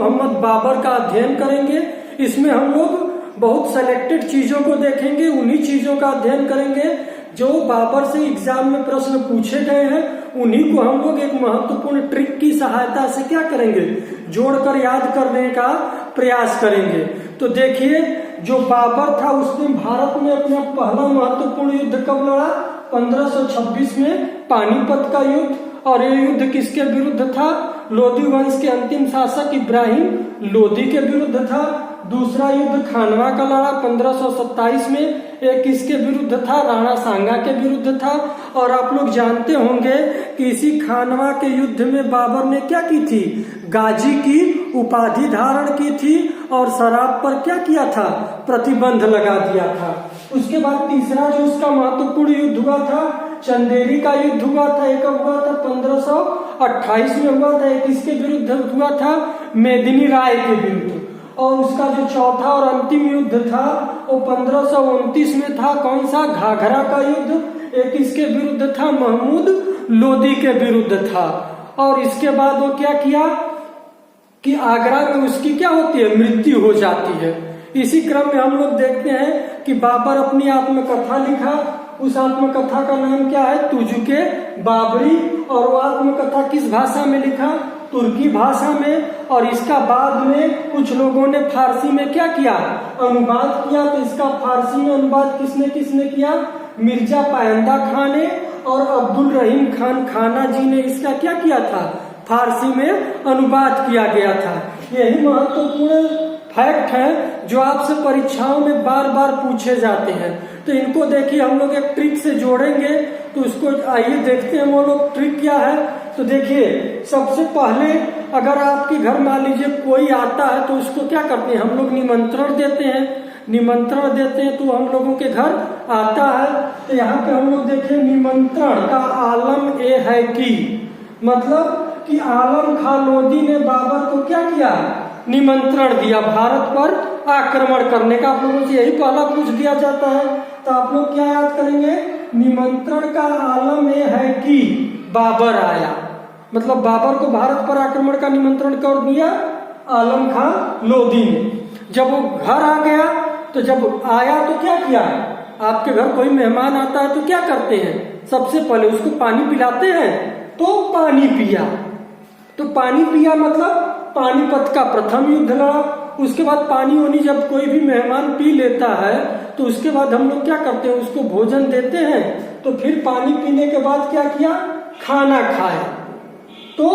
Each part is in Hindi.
मोहम्मद बाबर का अध्ययन करेंगे। इसमें हम लोग बहुत सेलेक्टेड चीजों को देखेंगे, उन्हीं चीजों का अध्ययन करेंगे जो बाबर से एग्जाम में प्रश्न पूछे गए हैं। उन्हीं को हम लोग एक महत्वपूर्ण ट्रिक की सहायता से क्या करेंगे, जोड़कर याद करने का प्रयास करेंगे। तो देखिए, जो बाबर था उसने भारत में अपना पहला महत्वपूर्ण युद्ध कब लड़ा? 1526 में पानीपत का युद्ध। और ये युद्ध किसके विरुद्ध था? लोधी वंश के अंतिम शासक इब्राहिम लोधी के विरुद्ध था। दूसरा युद्ध खानवा का लड़ा 1527 में। एक किसके विरुद्ध था? राणा सांगा के विरुद्ध था। और आप लोग जानते होंगे कि इसी खानवा के युद्ध में बाबर ने क्या की थी? गाजी की उपाधि धारण की थी और शराब पर क्या किया था? प्रतिबंध लगा दिया था। उसके बाद तीसरा जो उसका महत्वपूर्ण युद्ध हुआ था, चंदेरी का युद्ध हुआ था। एक हुआ था 1528 में हुआ था। एक किसके विरुद्ध हुआ था? मेदिनी राय के विरुद्ध। और उसका जो चौथा और अंतिम युद्ध था वो 1529 में था। कौन सा? घाघरा का युद्ध। एक इसके विरुद्ध था? महमूद लोदी के विरुद्ध था। और इसके बाद वो क्या किया कि आगरा में उसकी क्या होती है? मृत्यु हो जाती है। इसी क्रम में हम लोग देखते हैं कि बाबर अपनी आत्मकथा लिखा। उस आत्मकथा का नाम क्या है? तुजुके बाबरी। और वो आत्मकथा किस भाषा में लिखा? तुर्की भाषा में। और इसका बाद में कुछ लोगों ने फारसी में क्या किया? अनुवाद किया। तो इसका फारसी में अनुवाद किसने किसने किया? मिर्जा पायंदा खान ने और अब्दुल रहीम खान खाना जी ने इसका क्या किया था? फारसी में अनुवाद किया गया था। यही महत्वपूर्ण फैक्ट है जो आपसे परीक्षाओं में बार बार पूछे जाते हैं। तो इनको देखिए, हम लोग एक ट्रिक से जोड़ेंगे। तो उसको आइए देखते हैं वो लोग ट्रिक क्या है। तो देखिए, सबसे पहले अगर आपके घर मान लीजिए कोई आता है तो उसको क्या करते हैं? हम लोग निमंत्रण देते हैं। निमंत्रण देते हैं तो हम लोगों के घर आता है। तो यहाँ पे हम लोग देखिए, निमंत्रण का आलम ये है कि, मतलब कि आलम खां लोधी ने बाबर को क्या किया? निमंत्रण दिया भारत पर आक्रमण करने का। आप लोगों से यही पहला पूछ दिया जाता है। तो आप लोग क्या याद करेंगे? निमंत्रण का आलम ये है कि बाबर आया। मतलब बाबर को भारत पर आक्रमण का निमंत्रण कर दिया आलम खां लोधी ने। जब वो घर आ गया, तो जब आया तो क्या किया? आपके घर कोई मेहमान आता है तो क्या करते हैं? सबसे पहले उसको पानी पिलाते हैं। तो पानी पिया। तो पानी पिया मतलब पानीपत का प्रथम युद्ध लड़ा। उसके बाद पानी वानी जब कोई भी मेहमान पी लेता है तो उसके बाद हम लोग क्या करते हैं? उसको भोजन देते हैं। तो फिर पानी पीने के बाद क्या किया? खाना खाया। तो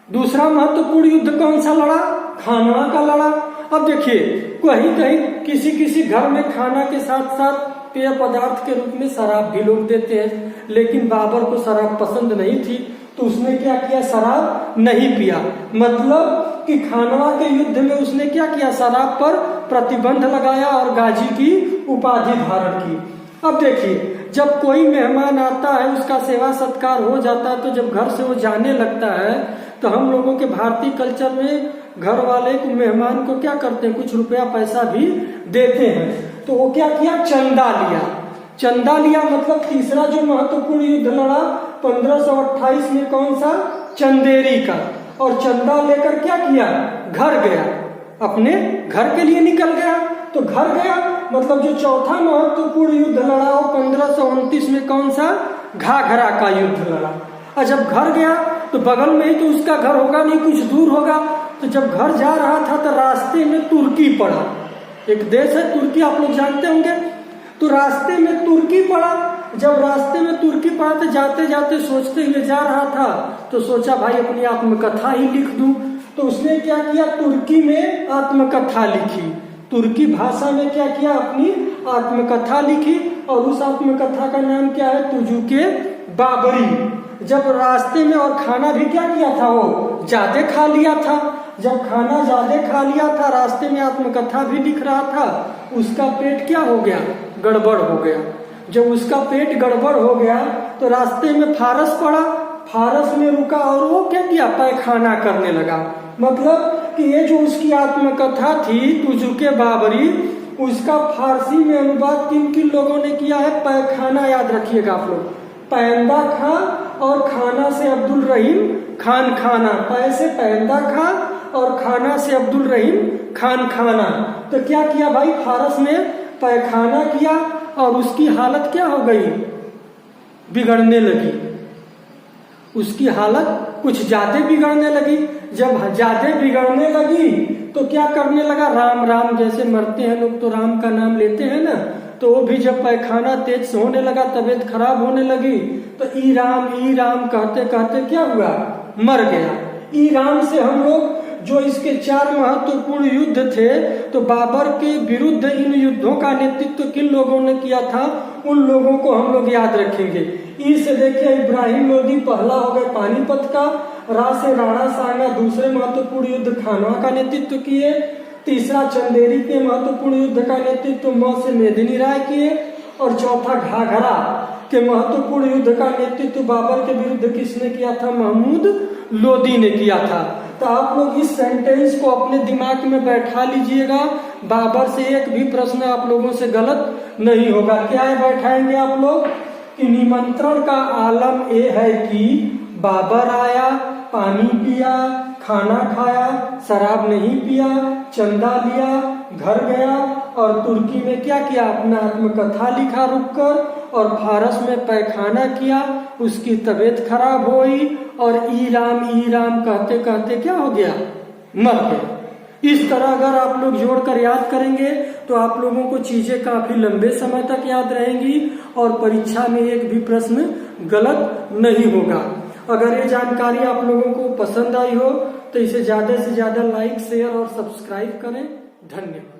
दूसरा महत्वपूर्ण युद्ध कौन सा लड़ा? खानवा का लड़ा। अब देखिए, कहीं कहीं किसी किसी घर में खाना के साथ साथ पेय पदार्थ के रूप में शराब भी लोग देते हैं। लेकिन बाबर को शराब पसंद नहीं थी तो उसने क्या किया? शराब नहीं पिया। मतलब कि खानवा के युद्ध में उसने क्या किया? शराब पर प्रतिबंध लगाया और गाजी की उपाधि धारण की। अब देखिए, जब कोई मेहमान आता है उसका सेवा सत्कार हो जाता है, तो जब घर से वो जाने लगता है तो हम लोगों के भारतीय कल्चर में घर वाले को मेहमान को क्या करते हैं? कुछ रुपया पैसा भी देते हैं। तो वो क्या किया? चंदा लिया। चंदा लिया मतलब तीसरा जो महत्वपूर्ण युद्ध लड़ा 1528 में, कौन सा? चंदेरी का। और चंदा लेकर क्या किया? घर गया, अपने घर के लिए निकल गया। तो घर गया मतलब जो चौथा महत्वपूर्ण युद्ध लड़ा वो 1529 में, कौन सा? घाघरा का युद्ध लड़ा। और जब घर गया तो बगल में ही तो उसका घर होगा नहीं, कुछ दूर होगा। तो जब घर जा रहा था तो रास्ते में तुर्की पड़ा। एक देश है तुर्की, आप लोग जानते होंगे। तो रास्ते में तुर्की पड़ा। जब रास्ते में तुर्की पड़ा तो जाते जाते सोचते हुए जा रहा था तो सोचा भाई अपनी आत्मकथा ही लिख दूं। तो उसने क्या किया? तुर्की में आत्मकथा लिखी। तुर्की भाषा में क्या किया? अपनी आत्मकथा लिखी। और उस आत्मकथा का नाम क्या है? तुजुके बाबरी। जब रास्ते में और खाना भी क्या किया था? वो ज्यादा खा लिया था। जब खाना ज्यादा खा लिया था, रास्ते में आत्मकथा भी लिख रहा था, उसका पेट क्या हो गया? गड़बड़ हो गया। जब उसका पेट गड़बड़ हो गया तो रास्ते में फारस पड़ा। फारस में रुका और वो क्या किया? पैखाना करने लगा। मतलब कि ये जो उसकी आत्मकथा थी तुजुके बाबरी, उसका फारसी में अनुवाद किन लोगों ने किया है? पैखाना। याद रखिएगा आप लोग, पैंदा खां और खाना से अब्दुल रहीम खान खाना। पै से पैंदा खां और खाना से अब्दुल रहीम खान खाना। तो क्या किया भाई, फारस ने पैखाना किया और उसकी हालत क्या हो गई, बिगड़ने लगी। उसकी हालत कुछ ज्यादा बिगड़ने लगी। जब ज्यादा बिगड़ने लगी तो क्या करने लगा, राम राम जैसे मरते हैं लोग तो राम का नाम लेते हैं ना, तो वो भी जब पैखाना तेज से होने लगा, तबीयत खराब होने लगी, तो ई राम कहते कहते क्या हुआ, मर गया। ई राम से हम लोग जो इसके 4 महत्वपूर्ण युद्ध थे, तो बाबर के विरुद्ध इन युद्धों का नेतृत्व किन लोगों ने किया था, उन लोगों को हम लोग याद रखेंगे। ई से देखिए इब्राहिम लोदी पहला हो गए पानीपत का, रा से राणा सांगा दूसरे महत्वपूर्ण युद्ध खानवा का नेतृत्व किए, तीसरा चंदेरी के महत्वपूर्ण युद्ध का नेतृत्व म से मेदिनी राय किए, और चौथा घाघरा के महत्वपूर्ण युद्ध का नेतृत्व बाबर के विरुद्ध किसने किया था, महमूद लोदी ने किया था। तो आप लोग इस सेंटेंस को अपने दिमाग में बैठा लीजिएगा, बाबर से एक भी प्रश्न आप लोगों से गलत नहीं होगा। क्या है बैठाएंगे आप लोग कि निमंत्रण का आलम ये है कि बाबर आया, पानी पिया, खाना खाया, शराब नहीं पिया, चंदा लिया, घर गया और तुर्की में क्या किया, अपना आत्मकथा लिखा रुककर, और फारस में पैखाना किया, उसकी तबीयत खराब हुई और ई राम कहते कहते क्या हो गया, मर गया। इस तरह अगर आप लोग जोड़कर याद करेंगे तो आप लोगों को चीजें काफी लंबे समय तक याद रहेंगी और परीक्षा में एक भी प्रश्न गलत नहीं होगा। अगर ये जानकारी आप लोगों को पसंद आई हो तो इसे ज्यादा से ज्यादा लाइक, शेयर और सब्सक्राइब करें। धन्यवाद।